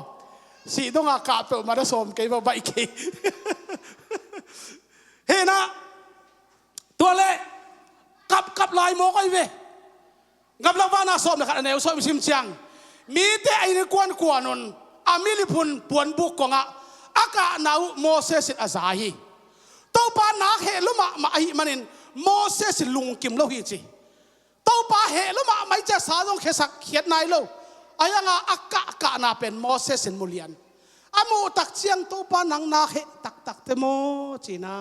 สีต้องอากาศเปล่ามาได้ซอมกี่ว่าใบกี่เฮ้นะตัวเล่กับลายโมกไอ้เว้กับเราว่าน่าซอมนะครับอันไหนซอมชิมเชียงมีแต่ไอ้นี่กวนนนอามิลิพุนปวนบุกกงอ่ะอากาศหนาวโมเสสอาซาฮีตัวปานักเฮลุมาไอ้มันินโมเสสลุงกิมโลหิจีตัวป้าเหลุมาไม่จะสาต้องเขสักเขียนนายโลอายังอากะนาเป็นโมเสสมุลียนอามูตักเชียงตัวป้านังนาเหตักเตโมจีน่า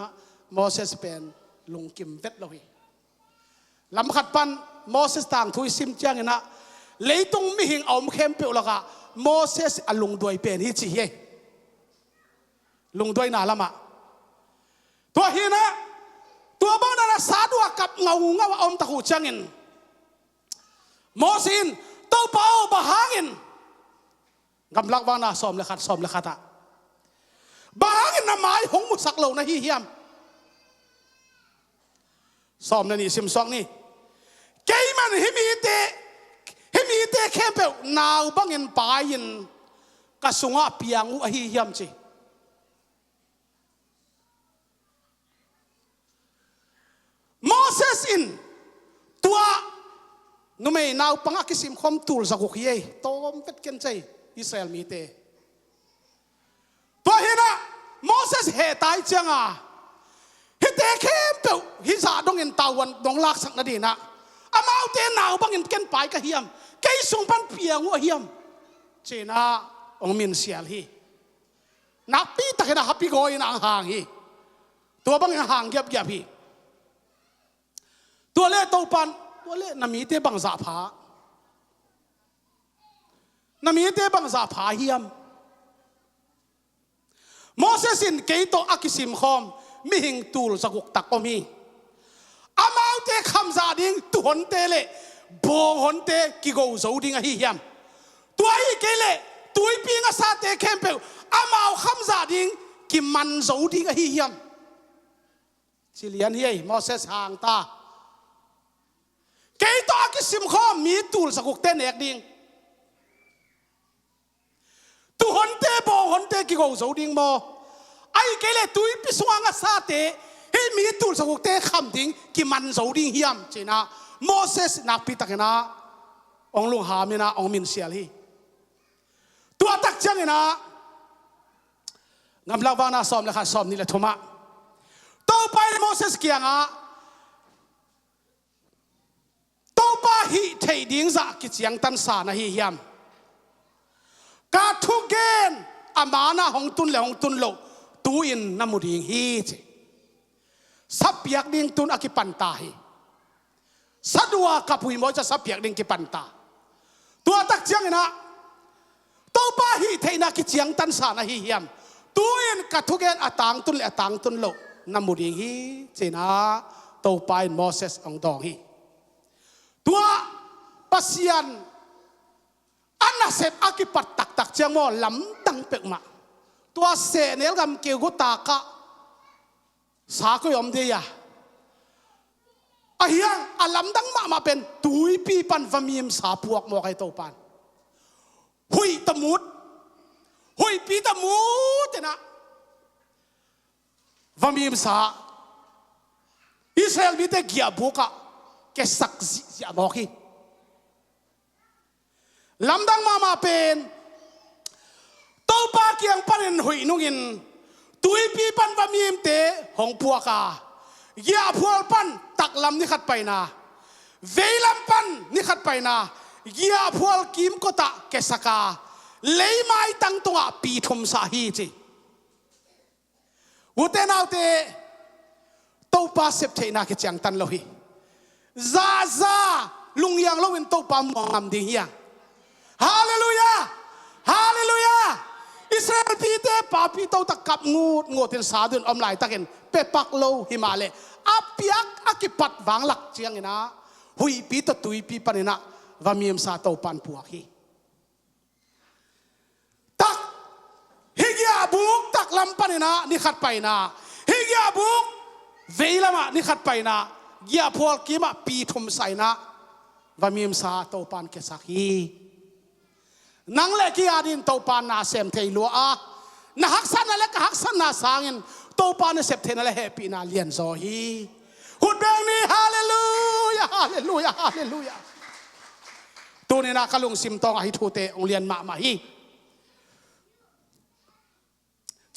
โมเสสเป็นลุงกิมเวทโลหิลำขัดปันโมเสสต่างทุยซิมเจียงนะ lấy tung mi hình ống khem biểu là cả Moses à lùng đuôi bền hi chỉ he lùng đuôi nào lắm ạ tua hi na tua bao na sa đua cặp ngầu ngầu ông ta hủ changin Moses tàu bao bà hangin ngắm lạc vang na xòm là khát à bà hangin na mai hong một sắc lâu na hi hiam xòm na ni sim song ni cái man hi mi te khem biểu nào bangin pain ka Suangpi u hi hiam chi Moses in tua numei nào pangakisim khom tul zakuk ye tom pet ken chai Israel mi te tua hina Moses he tai changa hi te khem biểu hi za dong in tawan dong lak sak na di na amau te nào bangin ken pai ka hiam cái Suangpi u hiam chena ong min sial hi na pi takena happy go in ang hang hi tua bang hang gyap gyap hi tua le to pan tua le nami te bang za pha hiam Moses in ke to akisim khom mi hing tul zakuk tak om hi amau te kham za ding tu hon te le bong hon te ki go zo ding a hi hiam tua hi ke le tui pi nga sa te khem pe amau kham za ding ki man zo ding a hi hiam chilian hi Moses hang ta cái to cái sim khom mi tul sakuk te nek ding tu hon te bo hon te ki go zo ding mo ai cái le tui pi suang sa te he mi tul sakuk te kham ding ki man zo ding hiam china Moses nak pi takena ong lung ha mina ong min sial hi tu atak chang ina ngam lawa na som la kha som ni le thoma to pai Moses kianga ba hi thei ding za ki chiang tan sa na hi hiam ka thu gen amana hong tun lo tu in namuding hi che sapyak ding tun akipan ta hi sadua kapui mo cha sapyak ding ki panta tua tak chiang ina to ba hi thei na ki chiang tan sa na hi hiam tu in ka thu gen atang tun lo namuding hi che na to pai Moses ong dong hi tua pasian anasep akipat tak chiang mo Lamding pekma tua se nel gam ke gu ta ka sa ko yom de ya ahiang Lamding ma pen tui pi pan vamim sa puak mo kay to pan hui pi tamut na vamim sa Israel mi te gia buka ke saksi ya mo ki Lamding mama pen to pa kiang panen hui nungin tui pi pan vamim te hong puaka ya phual pan tak lam ni khat paina veilam pan ni khat paina ya phual kim ko ta ke saka lei mai tang tunga pi thum sa hi chi uten autte to pa sep theina ke chang tan lo hi za lungyang lo win to pa ngam ding hiang hallelujah Israel pite papi to tak kap ngotin sadun om lai takin pepak lo himale apiak akipat wang lak chiang ina hui pi to tui pi panina vamiem sa to pan puak hi tak higya buk tak lam panina ni khat paina higya buk veilama ni khat paina gia phol kima pi thum saina vamiem sa to pan ke sakhi nang le ki adin to pan na sem thei lo a na haksan le ka haksan na sangin to pan na sep thena le happy na lian zo hi hut bang ni hallelujah tu ni na kalung sim tong a hi thu te ong lian ma hi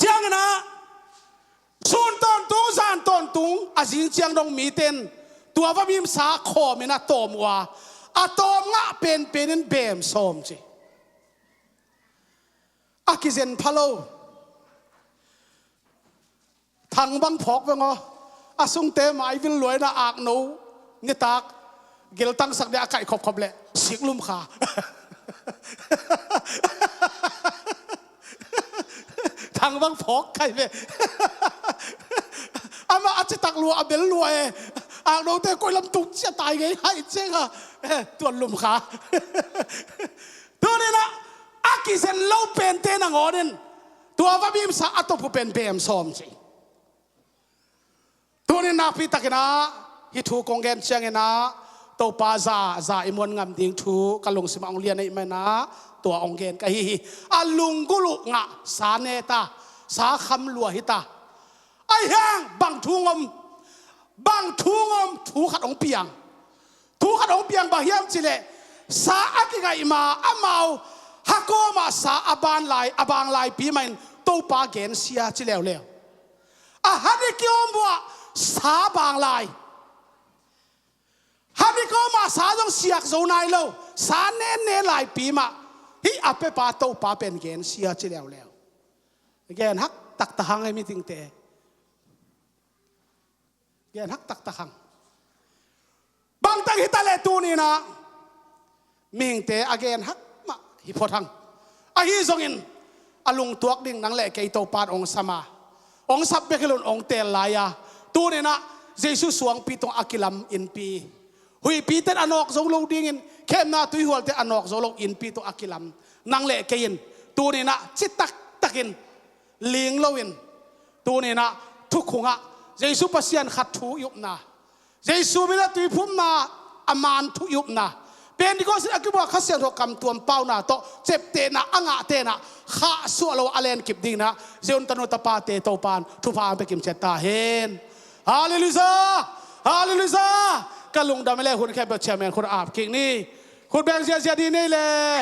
chiang na sun ton tung san ton tung a jing chiang dong mi ten tua va bim sa kho me na tom wa a tom nga pen bem som chi akizen phalo thang bang phok wengo asung te mai vil loi na ak no ni tak gel tang sak de akai khop le สิกลุ่มขาทางบางพกใครเว้ยอามาอาจจะตักลัวอาเบลลัวอาโดนแต่ก้อยลำตุกจะตายไงให้เจ้าตัวลุ่มขาตัวนี้นะอากิเซนเล่าเป็นเตนังอดินตัวว่าบิมสะอัตผู้เป็นเบมซ้อมสิตัวนี้นักพิทักษ์นะฮิทูกงเกนเชียงนะตัวปาซาอิมวนงามดิ่งทูกะลงสมังเลียนในมันนะตัวองเกนกะฮิอาลุงกุลุงะสาเนตาสาคำลัวหิตาไอ้แห้งบังทูงอมทูขัดองเปียงบางเฮียมจิเลสาอักิกาอิมาอามาฮักโกมาสาอบางลายปีมันตัวปาเกนเสียจิเลวอาฮันิกิอมบัวสาบางลายฮันิกิอมาสาต้องเสียกโซนายโลสาเนลายปีมาฮิอาเปปาตัวปาเป็นเกนเสียจิเลวเกนฮักตักตะหังให้มีติงเตเกนฮักตักตะหังบางตังฮิตาเลตูนี่นะมิงเตอเกนฮักมาฮิพอทังอาฮิซงอินอลุงตัวดิ่งนังเละเกยโตปานองสมาองสับเบกลุนองเตลลายาตูนี่นะเยซูสวงปีตงอากิลัมอินปีหุยปีเตอนอกโซโลดิ่งอินเข้มนาตุยหัวเตอนอกโซโลอินปีตงอากิลัมนังเละเกยินตูนี่นะจิตตักินลิงโลวินตูนี่นะทุกขงะเยซูปัสยันขัดถูยุบนาเยซูไม่ได้ตุยพุ่มนาอามานทุยุบนาเป็นที่ก็สิ่งที่บอกขัดเสียงถูกกำตัวเป้านาโตเจ็บเตนะอ่างเตนะข้าสัวเราอเลนกิบดิ่งนะเจ้าตนุตปาเตโตปานทุพานไปกิมเจตาเฮนฮาเลลูยากะลุงดำไม่เล่คุณแค่แบบเชียร์แมนคุณอาบคิงนี่คุณแบงเสียดีนี่เลย